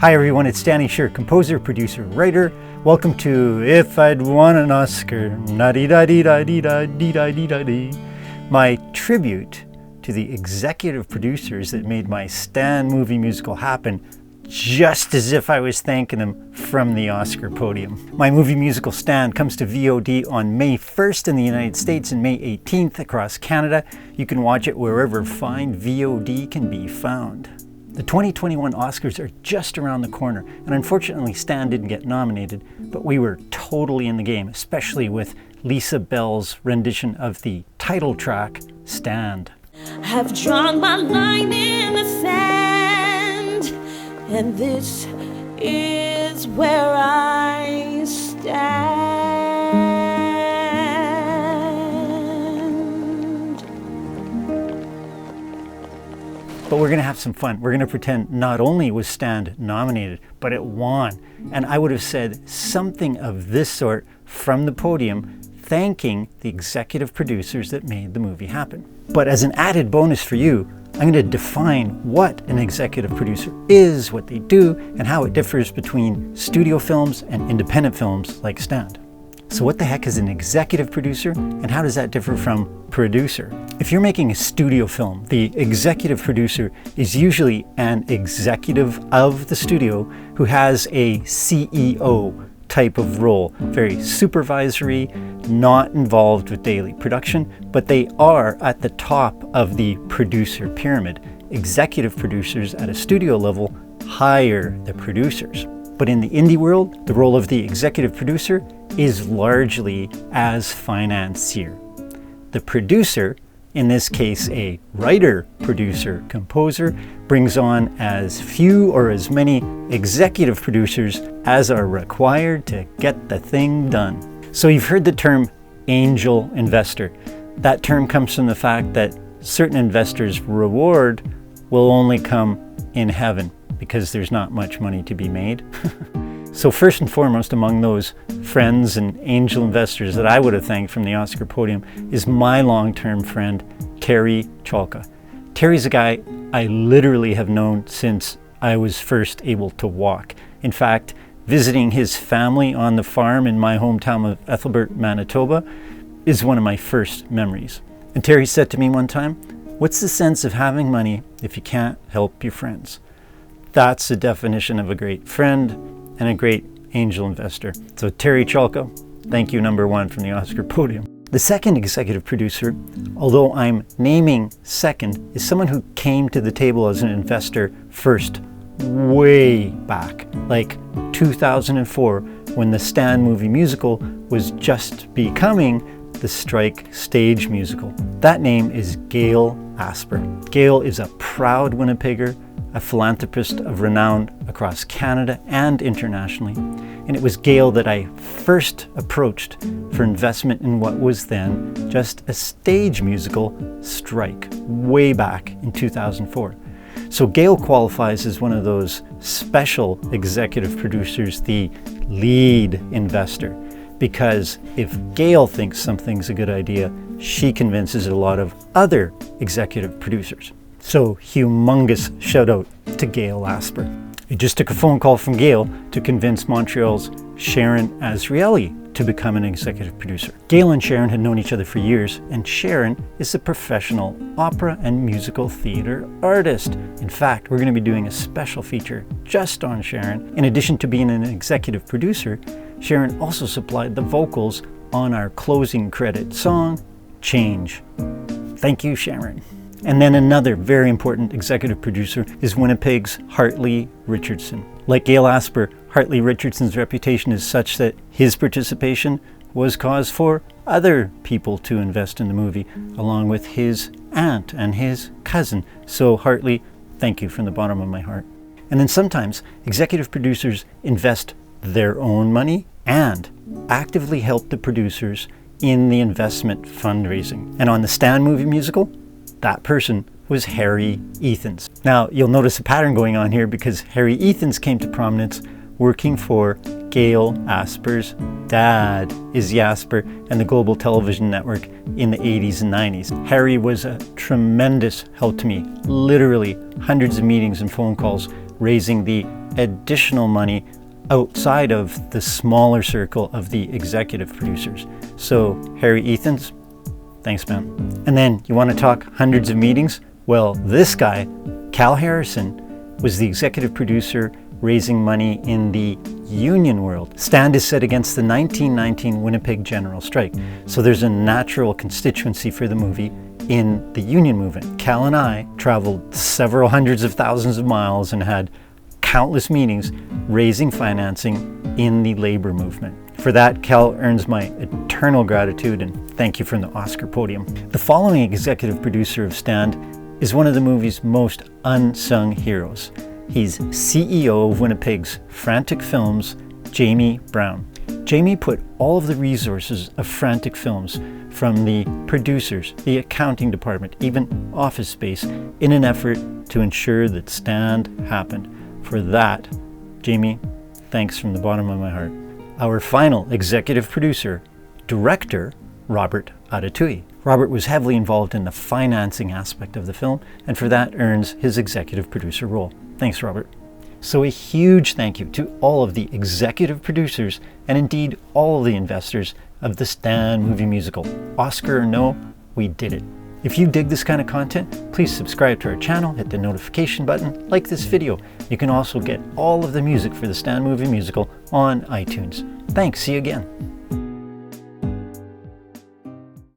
Hi everyone, it's Danny Schur, composer, producer, writer. Welcome to If I'd Won an Oscar, na-dee-da-dee-da-dee-da-dee-da-dee-da-dee. My tribute to the executive producers that made my Stand movie musical happen, just as if I was thanking them from the Oscar podium. My movie musical Stand comes to VOD on May 1st in the United States and May 18th across Canada. You can watch it wherever fine VOD can be found. The 2021 Oscars are just around the corner, and unfortunately Stan didn't get nominated, but we were totally in the game, especially with Lisa Bell's rendition of the title track, Stand. Have drawn my line in the sand, and this is where I stand. But we're going to have some fun. We're going to pretend not only was Stand nominated, but it won. And I would have said something of this sort from the podium, thanking the executive producers that made the movie happen. But as an added bonus for you, I'm going to define what an executive producer is, what they do, and how it differs between studio films and independent films like Stand. So what the heck is an executive producer, and how does that differ from producer? If you're making a studio film, the executive producer is usually an executive of the studio who has a CEO type of role, very supervisory, not involved with daily production, but they are at the top of the producer pyramid. Executive producers at a studio level hire the producers. But in the indie world, the role of the executive producer is largely as financier. The producer, in this case a writer, producer, composer, brings on as few or as many executive producers as are required to get the thing done. So you've heard the term angel investor. That term comes from the fact that certain investors' reward will only come in heaven, because there's not much money to be made. So first and foremost among those friends and angel investors that I would have thanked from the Oscar podium is my long-term friend, Terry Chalka. Terry's a guy I literally have known since I was first able to walk. In fact, visiting his family on the farm in my hometown of Ethelbert, Manitoba is one of my first memories. And Terry said to me one time, "What's the sense of having money if you can't help your friends?" That's the definition of a great friend and a great angel investor. So Terry Chalka, thank you number one from the Oscar podium. The second executive producer, although I'm naming second, is someone who came to the table as an investor first, way back, like 2004, when the Stand movie musical was just becoming the Strike stage musical. That name is Gail Asper. Gail is a proud Winnipegger, a philanthropist of renown across Canada and internationally. And it was Gail that I first approached for investment in what was then just a stage musical, Strike, way back in 2004. So Gail qualifies as one of those special executive producers, the lead investor, because if Gail thinks something's a good idea, she convinces a lot of other executive producers. So humongous shout out to Gail Asper. It just took a phone call from Gail to convince Montreal's Sharon Azrieli to become an executive producer. Gail and Sharon had known each other for years, and Sharon is a professional opera and musical theater artist. In fact, we're going to be doing a special feature just on Sharon. In addition to being an executive producer, Sharon also supplied the vocals on our closing credit song, Change. Thank you, Sharon. And then another very important executive producer is Winnipeg's Hartley Richardson. Like Gail Asper, Hartley Richardson's reputation is such that his participation was cause for other people to invest in the movie, along with his aunt and his cousin. So Hartley, thank you from the bottom of my heart. And then sometimes executive producers invest their own money and actively help the producers in the investment fundraising. And on the Stand movie musical, that person was Harry Ethans. Now, you'll notice a pattern going on here because Harry Ethans came to prominence working for Gail Asper's dad, Izzy Asper, and the Global Television Network in the 80s and 90s. Harry was a tremendous help to me, literally hundreds of meetings and phone calls raising the additional money outside of the smaller circle of the executive producers. So Harry Ethans, thanks man. And then you want to talk hundreds of meetings? Well, this guy, Cal Harrison, was the executive producer raising money in the union world. Stand is set against the 1919 Winnipeg General Strike. So there's a natural constituency for the movie in the union movement. Cal and I traveled several hundreds of thousands of miles and had countless meetings raising financing in the labor movement. For that, Cal earns my eternal gratitude and thank you from the Oscar podium. The following executive producer of Stand is one of the movie's most unsung heroes. He's CEO of Winnipeg's Frantic Films, Jamie Brown. Jamie put all of the resources of Frantic Films, from the producers, the accounting department, even office space, in an effort to ensure that Stand happened. For that, Jamie, thanks from the bottom of my heart. Our final executive producer, director, Robert Adatui. Robert was heavily involved in the financing aspect of the film, and for that earns his executive producer role. Thanks, Robert. So a huge thank you to all of the executive producers and indeed all of the investors of the Stand movie musical. Oscar or no, we did it. If you dig this kind of content, please subscribe to our channel, hit the notification button, like this video. You can also get all of the music for the Stand movie musical on iTunes. Thanks, see you again.